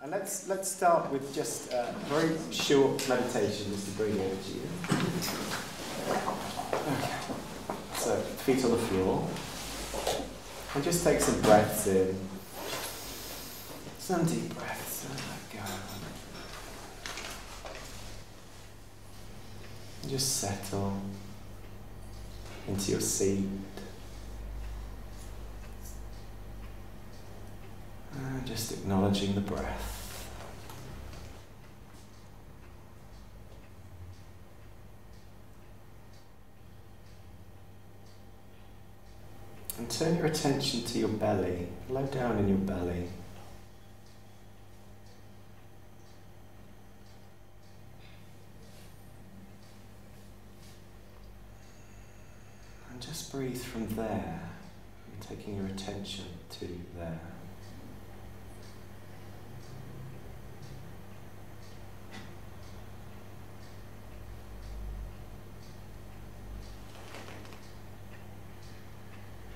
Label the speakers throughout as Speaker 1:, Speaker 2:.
Speaker 1: And let's start with just a very short meditation just to bring energy in. Okay. So feet on the floor. And just take some breaths in. Some deep breaths. And let go. And just settle into your seat. And just acknowledging the breath. And turn your attention to your belly, low down in your belly. And just breathe from there, and taking your attention to there.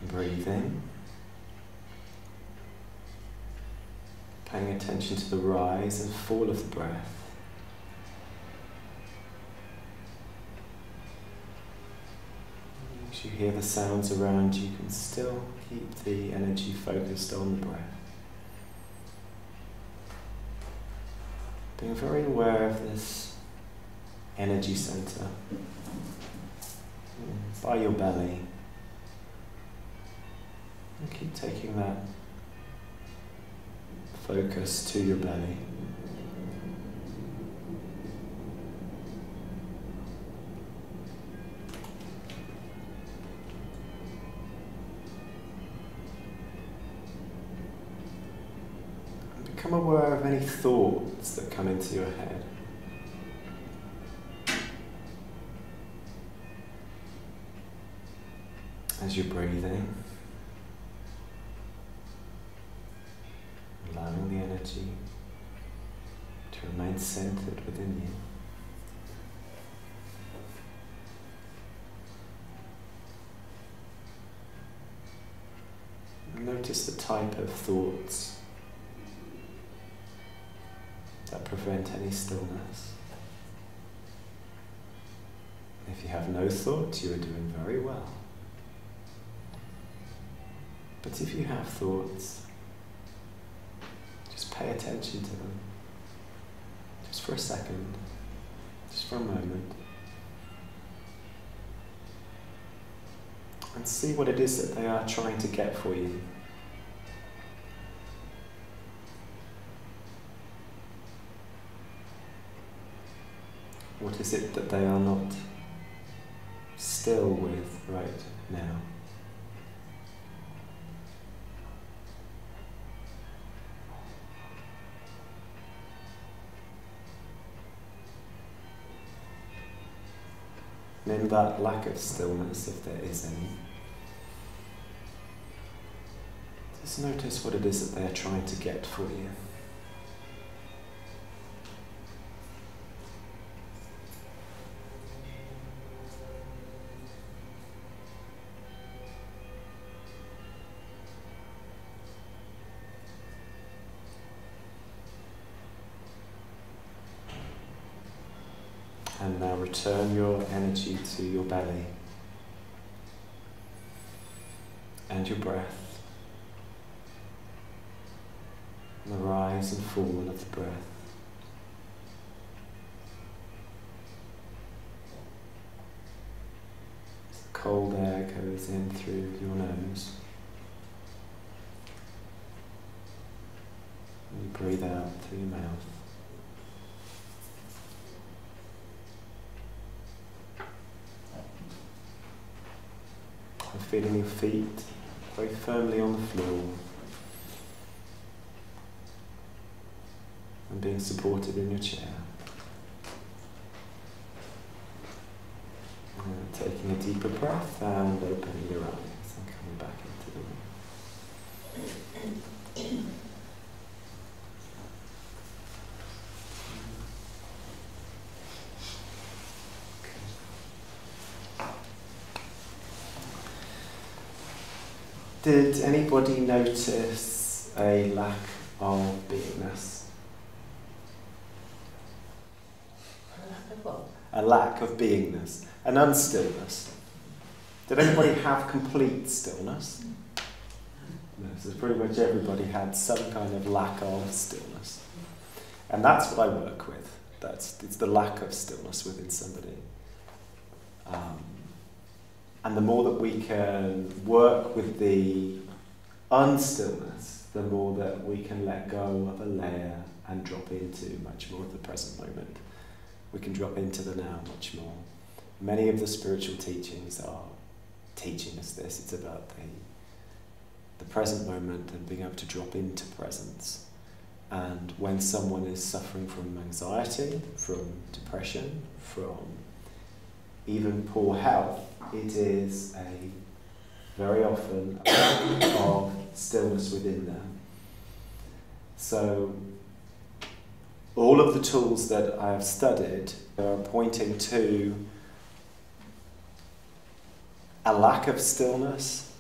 Speaker 1: Breathe in, paying attention to the rise and fall of the breath. As you hear the sounds around you, can still keep the energy focused on the breath. Being very aware of this energy center by your belly. And keep taking that focus to your belly. And become aware of any thoughts that come into your head. As you're breathing. Allowing the energy to remain centered within you. And notice the type of thoughts that prevent any stillness. If you have no thoughts, you are doing very well. But if you have thoughts, just pay attention to them, just for a second, just for a moment, and see what it is that they are trying to get for you. What is it that they are not still with right now? And in that lack of stillness, if there is any, just notice what it is that they are trying to get for you. And now return your energy to your belly and your breath, and the rise and fall of the breath. As the cold air goes in through your nose, and you breathe out through your mouth. Feeling your feet very firmly on the floor and being supported in your chair. And taking a deeper breath and opening your eyes and coming back into the room. Did anybody notice a lack of beingness lack of beingness, an unstillness. Did anybody have complete stillness? No, so pretty much everybody had some kind of lack of stillness. And that's what I work with. It's the lack of stillness within somebody. And the more that we can work with the unstillness, the more that we can let go of a layer and drop into much more of the present moment. We can drop into the now much more. Many of the spiritual teachings are teaching us this. It's about the present moment and being able to drop into presence. And when someone is suffering from anxiety, from depression, from even poor health, it is very often a lack of stillness within them. So all of the tools that I have studied are pointing to a lack of stillness,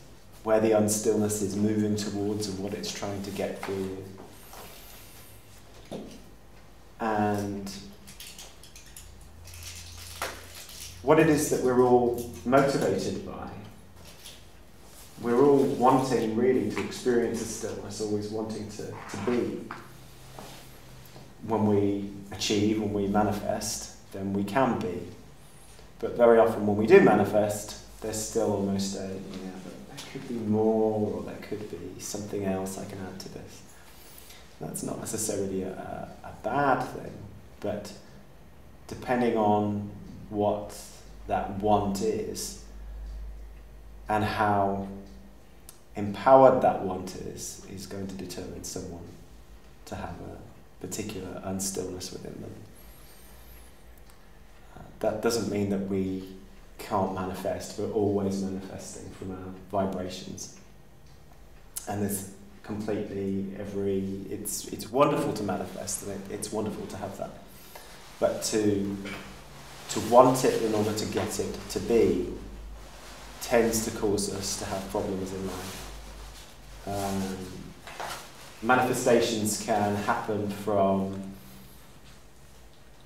Speaker 1: where the unstillness is moving towards and what it's trying to get for you. And what it is that we're all motivated by. We're all wanting really to experience a stillness, always wanting to be. When we achieve, when we manifest, then we can be. But very often when we do manifest, there's still almost but there could be more, or there could be something else I can add to this. That's not necessarily a bad thing, but depending on what that want is and how empowered that want is going to determine someone to have a particular unstillness within them. That doesn't mean that we can't manifest. We're always manifesting from our vibrations. And there's completely it's wonderful to manifest, and it's wonderful to have that. But to want it in order to get it to be tends to cause us to have problems in life. Manifestations can happen from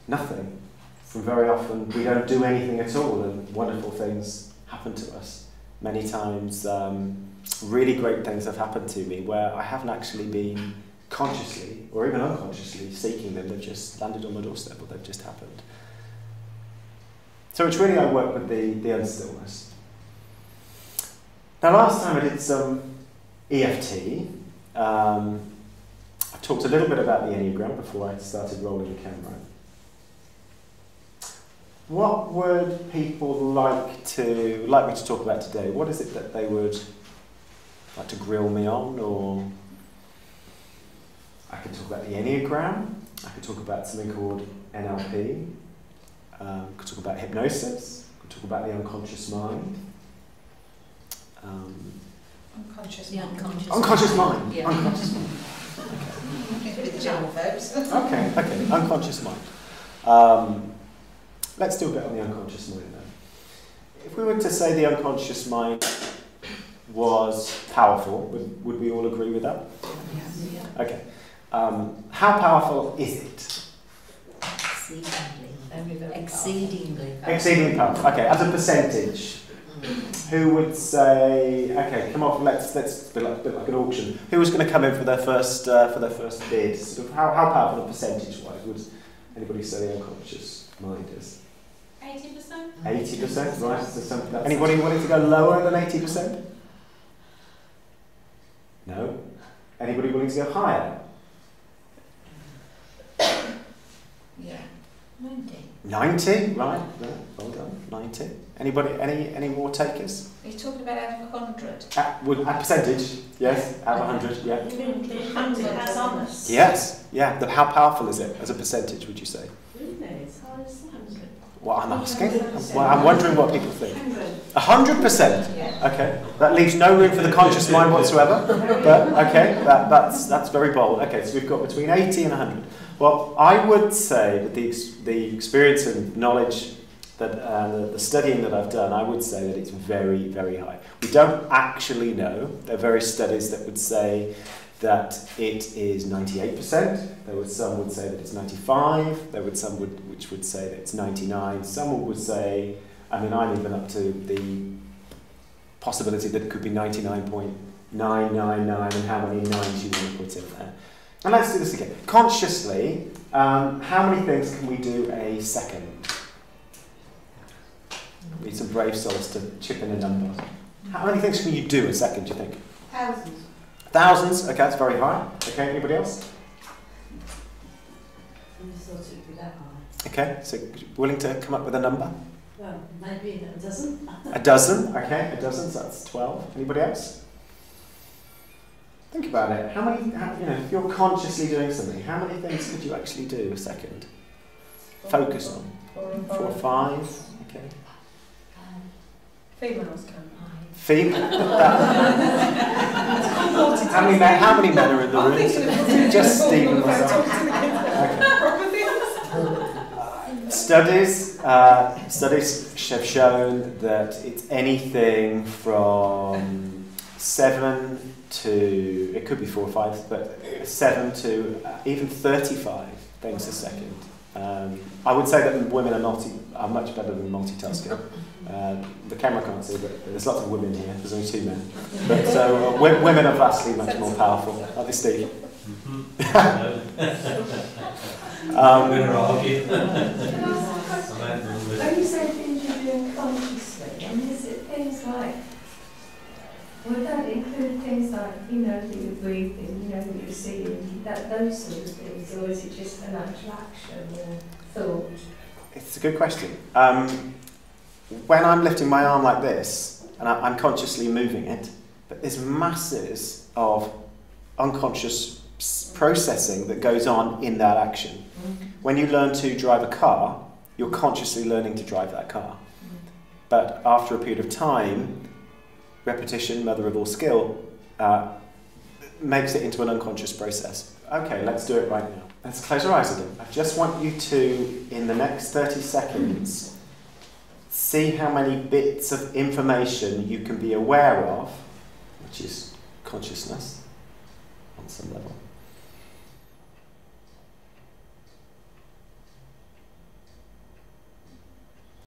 Speaker 1: nothing. From very often we don't do anything at all and wonderful things happen to us. Many times really great things have happened to me where I haven't actually been consciously or even unconsciously seeking them. They've just landed on my doorstep, or they've just happened. So it's really I work with the unstillness. Now last time I did some EFT. I talked a little bit about the Enneagram before I started rolling the camera. What would people like me to talk about today? What is it that they would like to grill me on? Or I could talk about the Enneagram. I could talk about something called NLP. I could talk about hypnosis. I could talk about the unconscious mind.
Speaker 2: Unconscious
Speaker 1: mind.
Speaker 2: Yeah.
Speaker 1: Unconscious mind.
Speaker 2: Okay. With the general folks.
Speaker 1: Okay, unconscious mind. Let's do a bit on the unconscious mind then. If we were to say the unconscious mind was powerful, would we all agree with that?
Speaker 2: Yes. Yeah.
Speaker 1: Okay. How powerful is it? Exceedingly powerful. Okay, as a percentage. Who would say, okay, come on, let's be like an auction. Who was going to come in for their first bid? Sort of how powerful, percentage-wise, would anybody say the unconscious mind is?
Speaker 3: 80%.
Speaker 1: 80%, right? So something. Anybody willing to go lower than 80%? No. Anybody willing to go higher?
Speaker 2: Yeah.
Speaker 3: 90.
Speaker 1: Right? Yeah, well done. 90. Anybody? Any more takers?
Speaker 2: Are you talking about out of 100?
Speaker 1: At percentage, yes. Out of 100, yeah.
Speaker 3: 100 as honest.
Speaker 1: Yes, yeah. How powerful is it as a percentage? Would you say?
Speaker 3: Really? As high as 100.
Speaker 1: What I'm asking? I'm wondering what people think.
Speaker 3: 100.
Speaker 1: 100%.
Speaker 2: Yeah.
Speaker 1: Okay. That leaves no room for the conscious mind whatsoever. But okay, that's very bold. Okay, so we've got between 80 and 100. Well, I would say that the experience and knowledge that the studying that I've done, I would say that it's very, very high. We don't actually know. There are various studies that would say that it is 98%. Some would say that it's 95. There would some which would say that it's 99. Some would say, I mean, I'm even up to the possibility that it could be 99.999 and how many nines you want to put in there. And let's do this again. Consciously, how many things can we do a second? Need some brave souls to chip in a number. How many things can you do a second, do you think?
Speaker 2: Thousands.
Speaker 1: Thousands? Okay, that's very high. Okay, anybody else?
Speaker 3: I just thought it would be that high.
Speaker 1: Okay, so willing to come up with a number?
Speaker 3: Well, maybe a dozen.
Speaker 1: A dozen, okay, a dozen, so that's 12. Anybody else? Think about it. How many, if you're consciously doing something, how many things could you actually do a second? Focus on. 4 or 5, okay.
Speaker 2: Females can.
Speaker 1: How many men are in the room? Just Steve and myself. Okay. Studies have shown that it's anything from 7 to, it could be 4 or 5, but 7 to even 35 things a second. I would say that women are much better than multitasking. The camera can't see, but there's lots of women here. There's only 2 men. But so women are vastly much more powerful. Aren't they, Steve?
Speaker 3: When you say things you're doing consciously, I mean, is it things like, would that include things like, that you're breathing, that you're seeing, those sort of things, or is it just an actual action or thought?
Speaker 1: It's a good question. When I'm lifting my arm like this, and I'm consciously moving it, but there's masses of unconscious processing that goes on in that action. Mm-hmm. When you learn to drive a car, you're consciously learning to drive that car. Mm-hmm. But after a period of time, repetition, mother of all skill, makes it into an unconscious process. Okay, let's do it right now. Let's close our eyes again. I just want you to, in the next 30 seconds, see how many bits of information you can be aware of, which is consciousness on some level.